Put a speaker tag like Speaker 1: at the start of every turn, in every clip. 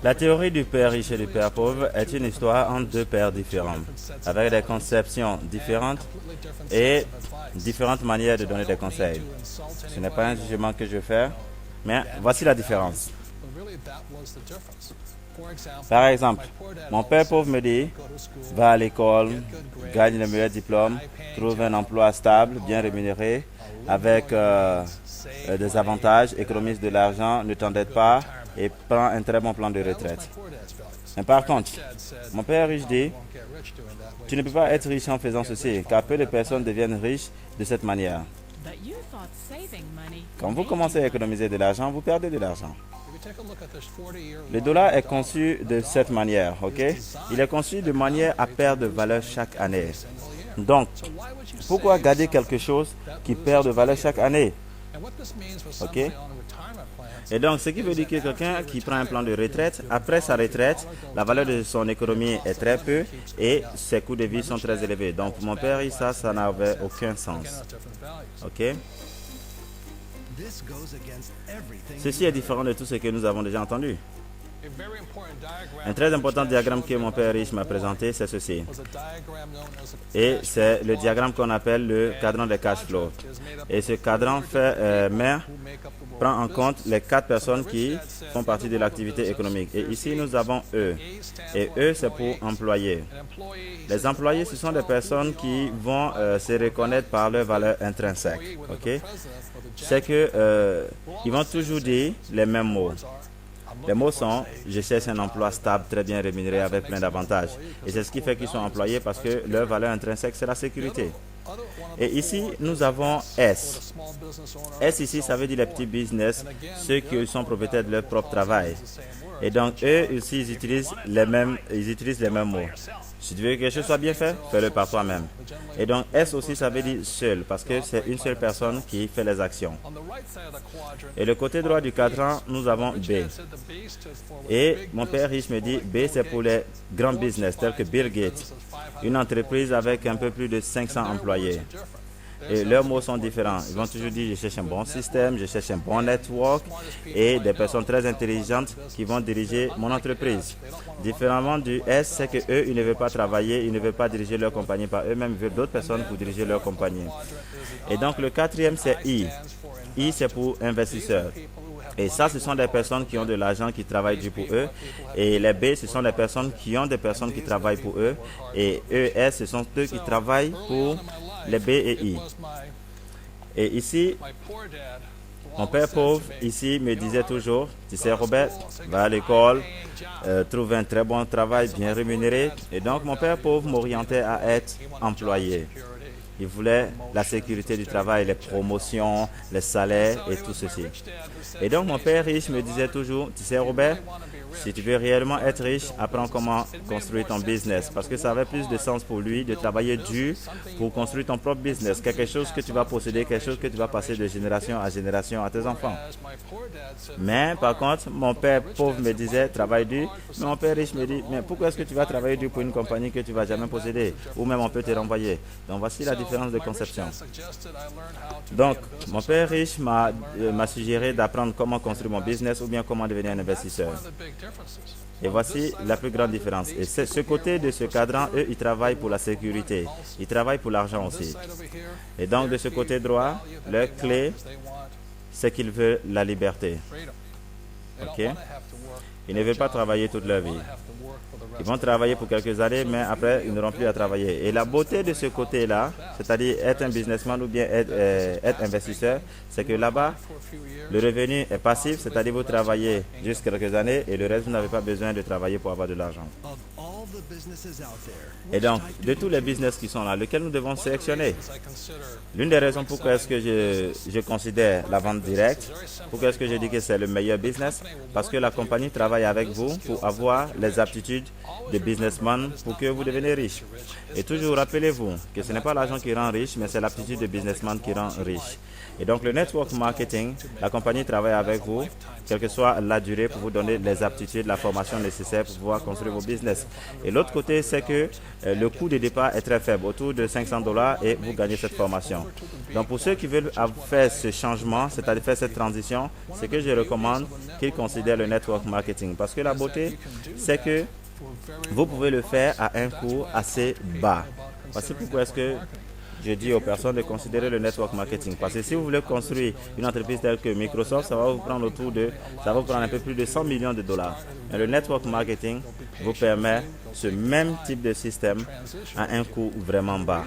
Speaker 1: La théorie du père riche et du père pauvre est une histoire entre deux pères différents, avec des conceptions différentes et différentes manières de donner des conseils. Ce n'est pas un jugement que je vais faire, mais voici la différence. Par exemple, mon père pauvre me dit, va à l'école, gagne le meilleur diplôme, trouve un emploi stable, bien rémunéré, avec des avantages, économise de l'argent, ne t'endette pas et prends un très bon plan de retraite. Mais par contre, mon père riche dit, tu ne peux pas être riche en faisant ceci, car peu de personnes deviennent riches de cette manière. Quand vous commencez à économiser de l'argent, vous perdez de l'argent. Le dollar est conçu de cette manière, ok? Il est conçu de manière à perdre de valeur chaque année. Donc, pourquoi garder quelque chose qui perd de valeur chaque année? Ok? Et donc, ce qui veut dire que quelqu'un qui prend un plan de retraite, après sa retraite, la valeur de son économie est très peu et ses coûts de vie sont très élevés. Donc, pour mon père, ça n'avait aucun sens. Ok? Ceci est différent de tout ce que nous avons déjà entendu. Un très important diagramme que mon père riche m'a présenté, c'est ceci. Et c'est le diagramme qu'on appelle le cadran de cash flow. Et ce cadran prend en compte les 4 personnes qui font partie de l'activité économique. Et ici, nous avons eux. Et eux, c'est pour employés. Les employés, ce sont des personnes qui vont se reconnaître par leur valeur intrinsèque. Ok? C'est que ils vont toujours dire les mêmes mots. Les mots sont « je cherche un emploi stable, très bien rémunéré avec plein d'avantages ». Et c'est ce qui fait qu'ils sont employés parce que leur valeur intrinsèque, c'est la sécurité. Et ici, nous avons S. S ici, ça veut dire les petits business, ceux qui sont propriétaires de leur propre travail. Et donc, eux aussi, ils utilisent les mêmes mots. Si tu veux que quelque chose soit bien fait, fais-le par toi-même. Et donc, S aussi, ça veut dire seul, parce que c'est une seule personne qui fait les actions. Et le côté droit du cadran, nous avons B. Et mon père riche me dit, B, c'est pour les grands business, tels que Bill Gates, une entreprise avec un peu plus de 500 employés. Et leurs mots sont différents. Ils vont toujours dire, je cherche un bon système, je cherche un bon network et des personnes très intelligentes qui vont diriger mon entreprise. Différemment du S, c'est qu'eux, ils ne veulent pas travailler, ils ne veulent pas diriger leur compagnie par eux-mêmes, ils veulent d'autres personnes pour diriger leur compagnie. Et donc, le quatrième, c'est I. I, c'est pour investisseurs. Et ça, ce sont des personnes qui ont de l'argent, qui travaillent dur pour eux. Et les B, ce sont des personnes qui ont des personnes qui travaillent pour eux. Et ES, ce sont ceux qui travaillent pour les B et I. Et ici, mon père pauvre, ici, me disait toujours, tu sais Robert, va à l'école, trouve un très bon travail, bien rémunéré. Et donc, mon père pauvre m'orientait à être employé. Il voulait la sécurité du travail, les promotions, les salaires et tout ceci. Et donc, mon père riche me disait toujours, tu sais Robert, si tu veux réellement être riche, apprends comment construire ton business. Parce que ça avait plus de sens pour lui de travailler dur pour construire ton propre business. Quelque chose que tu vas posséder, quelque chose que tu vas passer de génération à génération à tes enfants. Mais par contre, mon père pauvre me disait, travaille dur. Mais mon père riche me dit, mais pourquoi est-ce que tu vas travailler dur pour une compagnie que tu ne vas jamais posséder? Ou même on peut te renvoyer. Donc voici la différence de conception. Donc, mon père riche m'a suggéré d'apprendre comment construire mon business ou bien comment devenir un investisseur. Et voici la plus grande différence. Et c'est ce côté de ce cadran, eux, ils travaillent pour la sécurité. Ils travaillent pour l'argent aussi. Et donc, de ce côté droit, leur clé, c'est qu'ils veulent la liberté. OK? Ils ne veulent pas travailler toute leur vie. Ils vont travailler pour quelques années, mais après, ils n'auront plus à travailler. Et la beauté de ce côté-là, c'est-à-dire être un businessman ou bien être investisseur, c'est que là-bas, le revenu est passif, c'est-à-dire vous travaillez juste quelques années et le reste, vous n'avez pas besoin de travailler pour avoir de l'argent. Et donc, de tous les business qui sont là, lesquels nous devons sélectionner? L'une des raisons pourquoi est-ce que je considère la vente directe, pourquoi est-ce que je dis que c'est le meilleur business? Parce que la compagnie travaille avec vous pour avoir les aptitudes de businessman pour que vous deveniez riche. Et toujours rappelez-vous que ce n'est pas l'argent qui rend riche, mais c'est l'aptitude de businessman qui rend riche. Et donc, le network marketing, la compagnie travaille avec vous, quelle que soit la durée, pour vous donner les aptitudes, la formation nécessaire pour pouvoir construire vos business. Et l'autre côté, c'est que le coût de départ est très faible, autour de $500, et vous gagnez cette formation. Donc, pour ceux qui veulent faire ce changement, c'est-à-dire faire cette transition, c'est que je recommande qu'ils considèrent le network marketing. Parce que la beauté, c'est que vous pouvez le faire à un coût assez bas. Voici pourquoi est-ce que je dis aux personnes de considérer le network marketing. Parce que si vous voulez construire une entreprise telle que Microsoft, ça va vous prendre un peu plus de $100 millions. Mais le network marketing vous permet ce même type de système à un coût vraiment bas.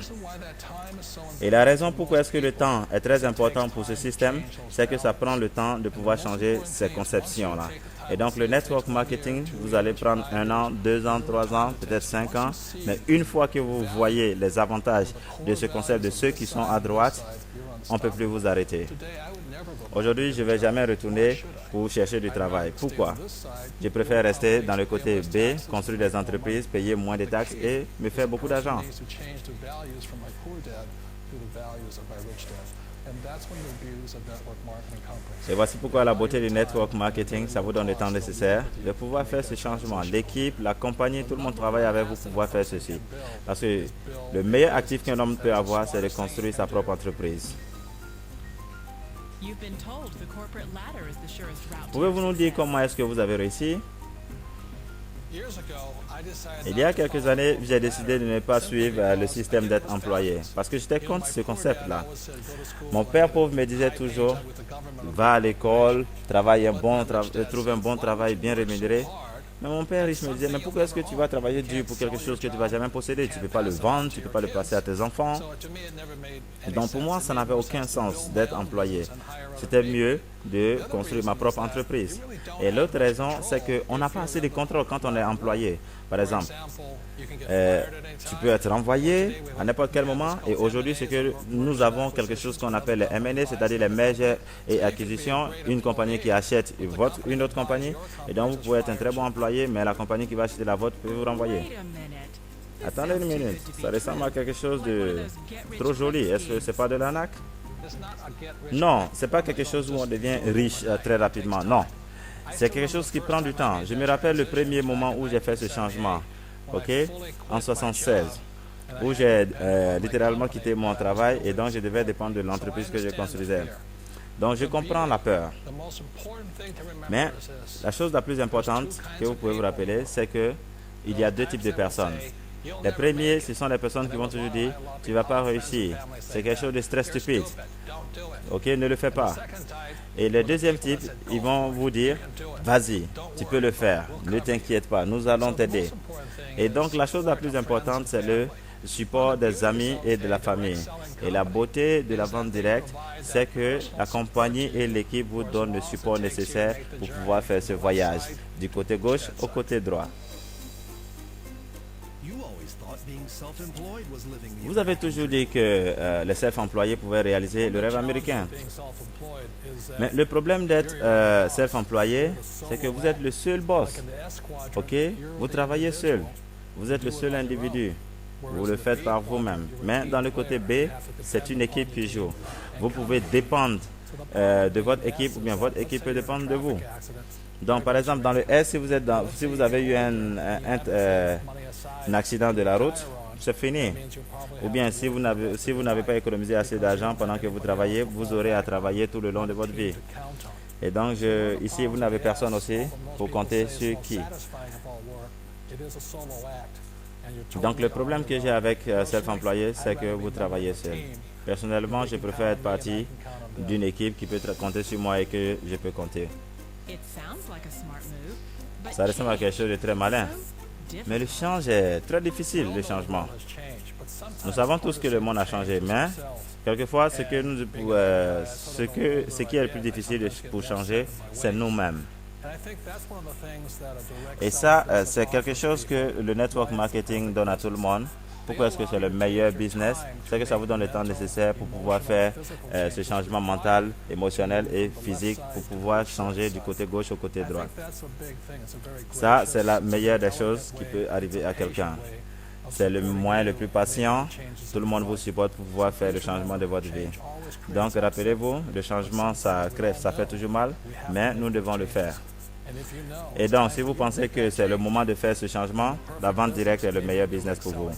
Speaker 1: Et la raison pourquoi est-ce que le temps est très important pour ce système, c'est que ça prend le temps de pouvoir changer ces conceptions-là. Et donc, le network marketing, vous allez prendre 1 an, 2 ans, 3 ans, peut-être 5 ans. Mais une fois que vous voyez les avantages de ce concept, de ceux qui sont à droite, on ne peut plus vous arrêter. Aujourd'hui, je ne vais jamais retourner pour chercher du travail. Pourquoi? Je préfère rester dans le côté B, construire des entreprises, payer moins de taxes et me faire beaucoup d'argent. Et voici pourquoi la beauté du network marketing, ça vous donne le temps nécessaire de pouvoir faire ce changement. L'équipe, la compagnie, tout le monde travaille avec vous pour pouvoir faire ceci. Parce que le meilleur actif qu'un homme peut avoir, c'est de construire sa propre entreprise. Pouvez-vous nous dire comment est-ce que vous avez réussi? Il y a quelques années, j'ai décidé de ne pas suivre le système d'être employé parce que j'étais contre ce concept-là. Mon père pauvre me disait toujours, va à l'école, trouve un bon travail bien rémunéré. Mais mon père riche me disait, mais pourquoi est-ce que tu vas travailler dur pour quelque chose que tu ne vas jamais posséder? Tu ne peux pas le vendre, tu ne peux pas le passer à tes enfants. Donc pour moi, ça n'avait aucun sens d'être employé. C'était mieux de construire ma propre entreprise. Et l'autre raison, c'est qu'on n'a pas assez de contrôle quand on est employé. Par exemple, tu peux être renvoyé à n'importe quel moment. Et aujourd'hui, c'est que nous avons quelque chose qu'on appelle les M&A, c'est-à-dire les mergers et acquisitions. Une compagnie qui achète une autre compagnie. Et donc, vous pouvez être un très bon employé, mais la compagnie qui va acheter la vôtre peut vous renvoyer. Attendez une minute. Ça ressemble à quelque chose de trop joli. Est-ce que ce n'est pas de l'arnaque? Non, ce n'est pas quelque chose où on devient riche très rapidement. Non. C'est quelque chose qui prend du temps. Je me rappelle le premier moment où j'ai fait ce changement, ok, en 1976, où j'ai littéralement quitté mon travail et donc je devais dépendre de l'entreprise que je construisais. Donc je comprends la peur. Mais la chose la plus importante que vous pouvez vous rappeler, c'est qu'il y a deux types de personnes. Les premiers, ce sont les personnes qui vont toujours dire, tu ne vas pas réussir. C'est quelque chose de très stupide. Ok, ne le fais pas. Et le deuxième type, ils vont vous dire, vas-y, tu peux le faire. Ne t'inquiète pas, nous allons t'aider. Et donc, la chose la plus importante, c'est le support des amis et de la famille. Et la beauté de la vente directe, c'est que la compagnie et l'équipe vous donnent le support nécessaire pour pouvoir faire ce voyage du côté gauche au côté droit. Vous avez toujours dit que les self-employés pouvaient réaliser le rêve américain. Mais le problème d'être self-employé, c'est que vous êtes le seul boss. Ok? Vous travaillez seul. Vous êtes le seul individu. Vous le faites par vous-même. Mais dans le côté B, c'est une équipe qui joue. Vous pouvez dépendre de votre équipe ou bien votre équipe peut dépendre de vous. Donc, par exemple, dans le S, si vous avez eu un accident de la route, c'est fini. Ou bien, si vous n'avez pas économisé assez d'argent pendant que vous travaillez, vous aurez à travailler tout le long de votre vie. Et donc, ici, vous n'avez personne aussi pour compter sur qui. Donc, le problème que j'ai avec self-employé, c'est que vous travaillez seul. Personnellement, je préfère être partie d'une équipe qui peut compter sur moi et que je peux compter. Ça ressemble à quelque chose de très malin. Mais le change est très difficile, le changement. Nous savons tous que le monde a changé, mais quelquefois, ce qui est le plus difficile pour changer, c'est nous-mêmes. Et ça, c'est quelque chose que le network marketing donne à tout le monde. Pourquoi est-ce que c'est le meilleur business? C'est que ça vous donne le temps nécessaire pour pouvoir faire ce changement mental, émotionnel et physique pour pouvoir changer du côté gauche au côté droit. Ça, c'est la meilleure des choses qui peut arriver à quelqu'un. C'est le moyen le plus patient. Tout le monde vous supporte pour pouvoir faire le changement de votre vie. Donc, rappelez-vous, le changement, ça crève, ça fait toujours mal, mais nous devons le faire. Et donc, si vous pensez que c'est le moment de faire ce changement, la vente directe est le meilleur business pour vous.